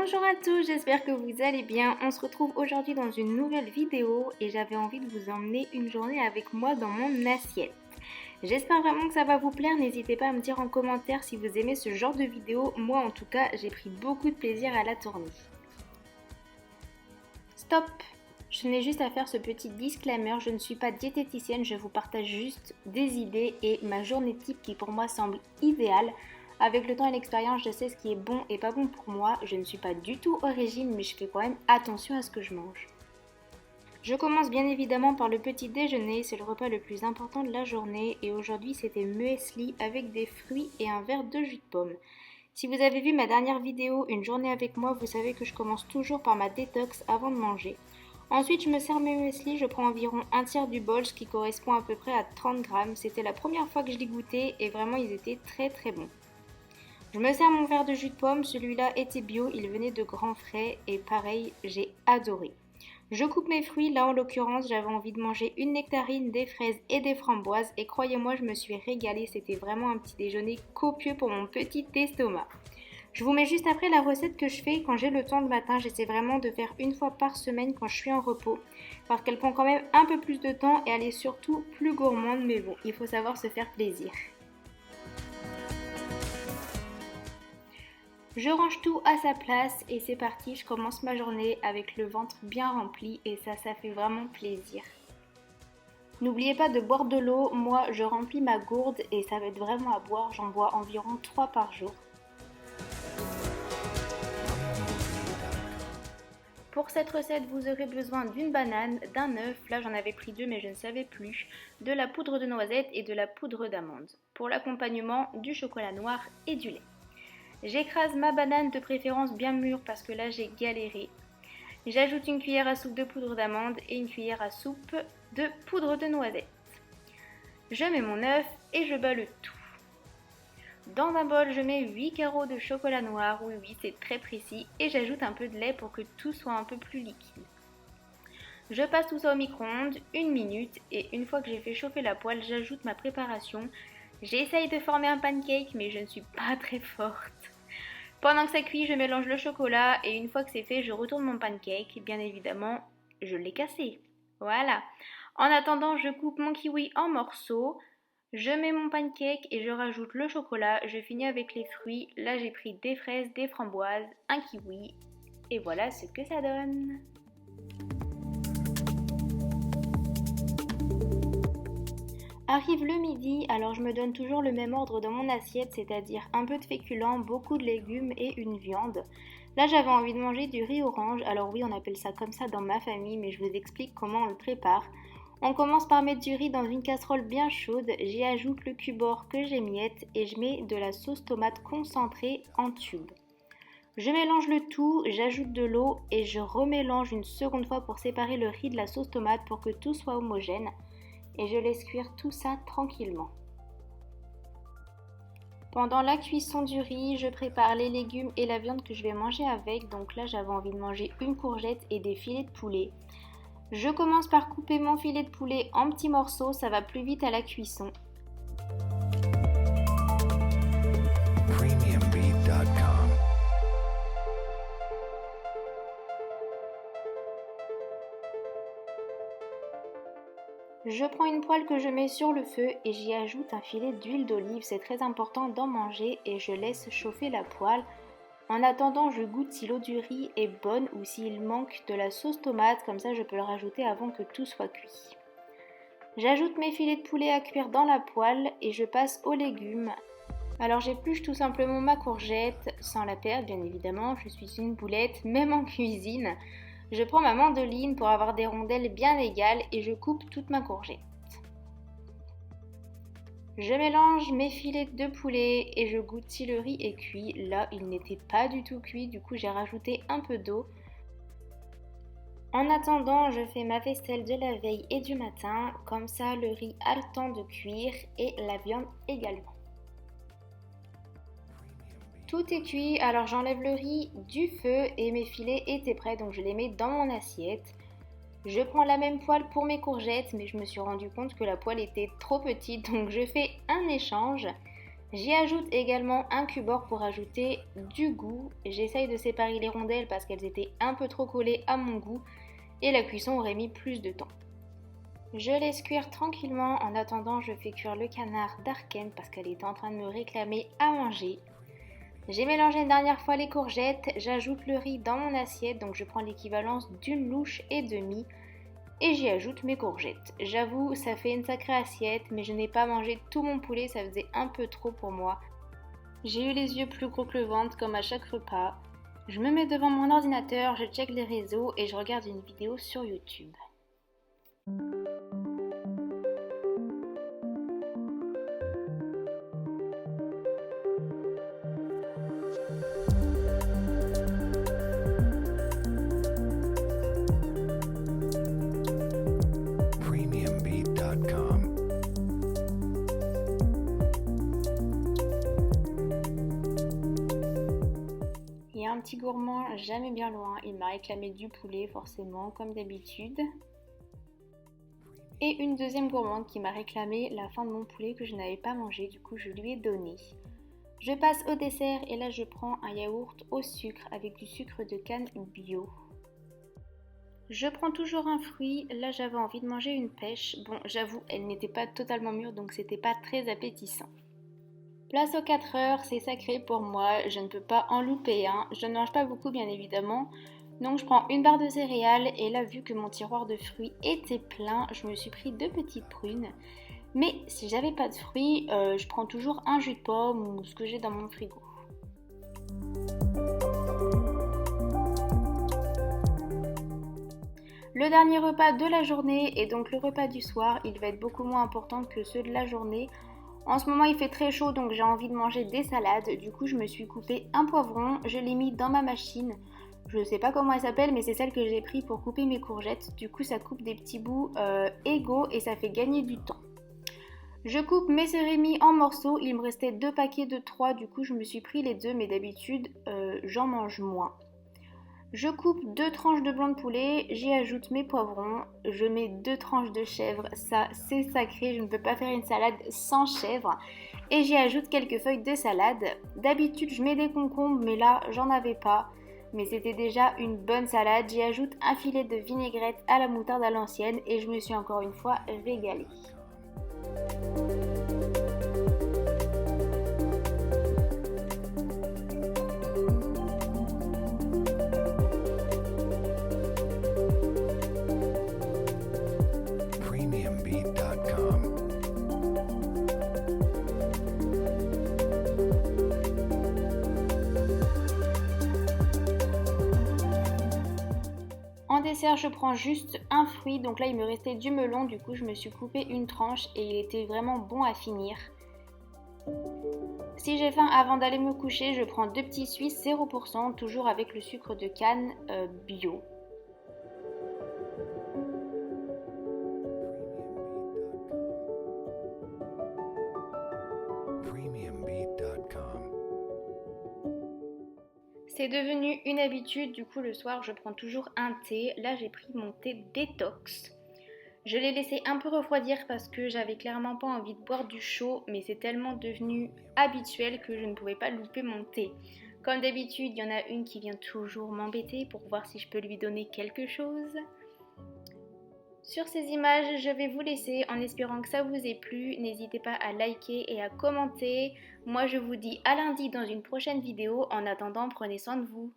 Bonjour à tous, j'espère que vous allez bien. On se retrouve aujourd'hui dans une nouvelle vidéo et j'avais envie de vous emmener une journée avec moi dans mon assiette. J'espère vraiment que ça va vous plaire, n'hésitez pas à me dire en commentaire si vous aimez ce genre de vidéo. Moi en tout cas, j'ai pris beaucoup de plaisir à la tourner. Stop! Je tenais juste à faire ce petit disclaimer, je ne suis pas diététicienne, je vous partage juste des idées et ma journée type qui pour moi semble idéale. Avec le temps et l'expérience, je sais ce qui est bon et pas bon pour moi. Je ne suis pas du tout au régime, mais je fais quand même attention à ce que je mange. Je commence bien évidemment par le petit déjeuner, c'est le repas le plus important de la journée et aujourd'hui c'était muesli avec des fruits et un verre de jus de pomme. Si vous avez vu ma dernière vidéo, une journée avec moi, vous savez que je commence toujours par ma détox avant de manger. Ensuite, je me sers mes muesli, je prends environ un tiers du bol, ce qui correspond à peu près à 30 grammes. C'était la première fois que je les goûtais et vraiment ils étaient très bons. Je me sers mon verre de jus de pomme, celui-là était bio, il venait de Grand Frais et pareil, j'ai adoré. Je coupe mes fruits, là en l'occurrence j'avais envie de manger une nectarine, des fraises et des framboises et croyez-moi je me suis régalée, c'était vraiment un petit déjeuner copieux pour mon petit estomac. Je vous mets juste après la recette que je fais quand j'ai le temps le matin, j'essaie vraiment de faire une fois par semaine quand je suis en repos parce qu'elle prend quand même un peu plus de temps et elle est surtout plus gourmande mais bon, il faut savoir se faire plaisir. Je range tout à sa place et c'est parti, je commence ma journée avec le ventre bien rempli et ça fait vraiment plaisir. N'oubliez pas de boire de l'eau, moi je remplis ma gourde et ça va être vraiment à boire, j'en bois environ 3 par jour. Pour cette recette, vous aurez besoin d'une banane, d'un œuf, là j'en avais pris 2 mais je ne savais plus, de la poudre de noisette et de la poudre d'amande. Pour l'accompagnement, du chocolat noir et du lait. J'écrase ma banane de préférence bien mûre parce que là j'ai galéré. J'ajoute une cuillère à soupe de poudre d'amande et une cuillère à soupe de poudre de noisette. Je mets mon œuf et je bats le tout. Dans un bol, je mets 8 carreaux de chocolat noir, oui c'est très précis, et j'ajoute un peu de lait pour que tout soit un peu plus liquide. Je passe tout ça au micro-ondes, 1 minute, et une fois que j'ai fait chauffer la poêle, j'ajoute ma préparation. J'essaye de former un pancake, mais je ne suis pas très forte. Pendant que ça cuit, je mélange le chocolat, et une fois que c'est fait, je retourne mon pancake. Bien évidemment, je l'ai cassé. Voilà. En attendant, je coupe mon kiwi en morceaux. Je mets mon pancake et je rajoute le chocolat. Je finis avec les fruits. Là, j'ai pris des fraises, des framboises, un kiwi. Et voilà ce que ça donne. Arrive le midi, alors je me donne toujours le même ordre dans mon assiette, c'est-à-dire un peu de féculents, beaucoup de légumes et une viande. Là j'avais envie de manger du riz orange, alors oui on appelle ça comme ça dans ma famille, mais je vous explique comment on le prépare. On commence par mettre du riz dans une casserole bien chaude, j'y ajoute le cubord que j'émiette et je mets de la sauce tomate concentrée en tube. Je mélange le tout, j'ajoute de l'eau et je remélange une seconde fois pour séparer le riz de la sauce tomate pour que tout soit homogène. Et je laisse cuire tout ça tranquillement. Pendant la cuisson du riz, je prépare les légumes et la viande que je vais manger avec. Donc là, j'avais envie de manger une courgette et des filets de poulet. Je commence par couper mon filet de poulet en petits morceaux, ça va plus vite à la cuisson. Premiumbeef.com. Je prends une poêle que je mets sur le feu et j'y ajoute un filet d'huile d'olive, c'est très important d'en manger et je laisse chauffer la poêle. En attendant, je goûte si l'eau du riz est bonne ou s'il manque de la sauce tomate, comme ça je peux le rajouter avant que tout soit cuit. J'ajoute mes filets de poulet à cuire dans la poêle et je passe aux légumes. Alors j'épluche tout simplement ma courgette, sans la perdre bien évidemment, je suis une boulette, même en cuisine. Je prends ma mandoline pour avoir des rondelles bien égales et je coupe toute ma courgette. Je mélange mes filets de poulet et je goûte si le riz est cuit. Là, il n'était pas du tout cuit, du coup j'ai rajouté un peu d'eau. En attendant, je fais ma vaisselle de la veille et du matin, comme ça le riz a le temps de cuire et la viande également. Tout est cuit, alors j'enlève le riz du feu et mes filets étaient prêts, donc je les mets dans mon assiette. Je prends la même poêle pour mes courgettes, mais je me suis rendu compte que la poêle était trop petite, donc je fais un échange. J'y ajoute également un cubord pour ajouter du goût. J'essaye de séparer les rondelles parce qu'elles étaient un peu trop collées à mon goût et la cuisson aurait mis plus de temps. Je laisse cuire tranquillement. En attendant, je fais cuire le canard d'Arken parce qu'elle est en train de me réclamer à manger. J'ai mélangé une dernière fois les courgettes, j'ajoute le riz dans mon assiette, donc je prends l'équivalence d'une louche et demie et j'y ajoute mes courgettes. J'avoue, ça fait une sacrée assiette, mais je n'ai pas mangé tout mon poulet, ça faisait un peu trop pour moi. J'ai eu les yeux plus gros que le ventre comme à chaque repas. Je me mets devant mon ordinateur, je check les réseaux et je regarde une vidéo sur YouTube. Premiumbeat.com. Il y a un petit gourmand jamais bien loin, il m'a réclamé du poulet forcément comme d'habitude. Et une deuxième gourmande qui m'a réclamé la fin de mon poulet que je n'avais pas mangé, du coup je lui ai donné. Je passe au dessert et là je prends un yaourt au sucre avec du sucre de canne bio. Je prends toujours un fruit, là j'avais envie de manger une pêche. Bon, j'avoue, elle n'était pas totalement mûre donc c'était pas très appétissant. Place aux 4 heures, c'est sacré pour moi, je ne peux pas en louper un. Je ne mange pas beaucoup bien évidemment, donc je prends une barre de céréales et là vu que mon tiroir de fruits était plein, je me suis pris 2 petites prunes. Mais si j'avais pas de fruits, je prends toujours un jus de pomme ou ce que j'ai dans mon frigo. Le dernier repas de la journée et donc le repas du soir, il va être beaucoup moins important que ceux de la journée. En ce moment il fait très chaud donc j'ai envie de manger des salades, du coup je me suis coupé un poivron, je l'ai mis dans ma machine. Je sais pas comment elle s'appelle mais c'est celle que j'ai pris pour couper mes courgettes, du coup ça coupe des petits bouts égaux et ça fait gagner du temps. Je coupe mes cérémies en morceaux, il me restait 2 paquets de 3, du coup je me suis pris les 2 mais d'habitude j'en mange moins. Je coupe 2 tranches de blanc de poulet, j'y ajoute mes poivrons, je mets 2 tranches de chèvre, ça c'est sacré, je ne peux pas faire une salade sans chèvre. Et j'y ajoute quelques feuilles de salade. D'habitude je mets des concombres mais là j'en avais pas. Mais c'était déjà une bonne salade, j'y ajoute un filet de vinaigrette à la moutarde à l'ancienne et je me suis encore une fois régalée. Premiumbeat.com. En dessert, je prends juste un fruit, donc là il me restait du melon, du coup je me suis coupé une tranche et il était vraiment bon à finir. Si j'ai faim avant d'aller me coucher, je prends 2 petits Suisses 0%, toujours avec le sucre de canne bio. Premiumbeat.com. C'est devenu une habitude, du coup le soir je prends toujours un thé. Là j'ai pris mon thé détox. Je l'ai laissé un peu refroidir parce que j'avais clairement pas envie de boire du chaud, mais c'est tellement devenu habituel que je ne pouvais pas louper mon thé. Comme d'habitude, il y en a une qui vient toujours m'embêter pour voir si je peux lui donner quelque chose. Sur ces images, je vais vous laisser en espérant que ça vous ait plu. N'hésitez pas à liker et à commenter. Moi, je vous dis à lundi dans une prochaine vidéo. En attendant, prenez soin de vous.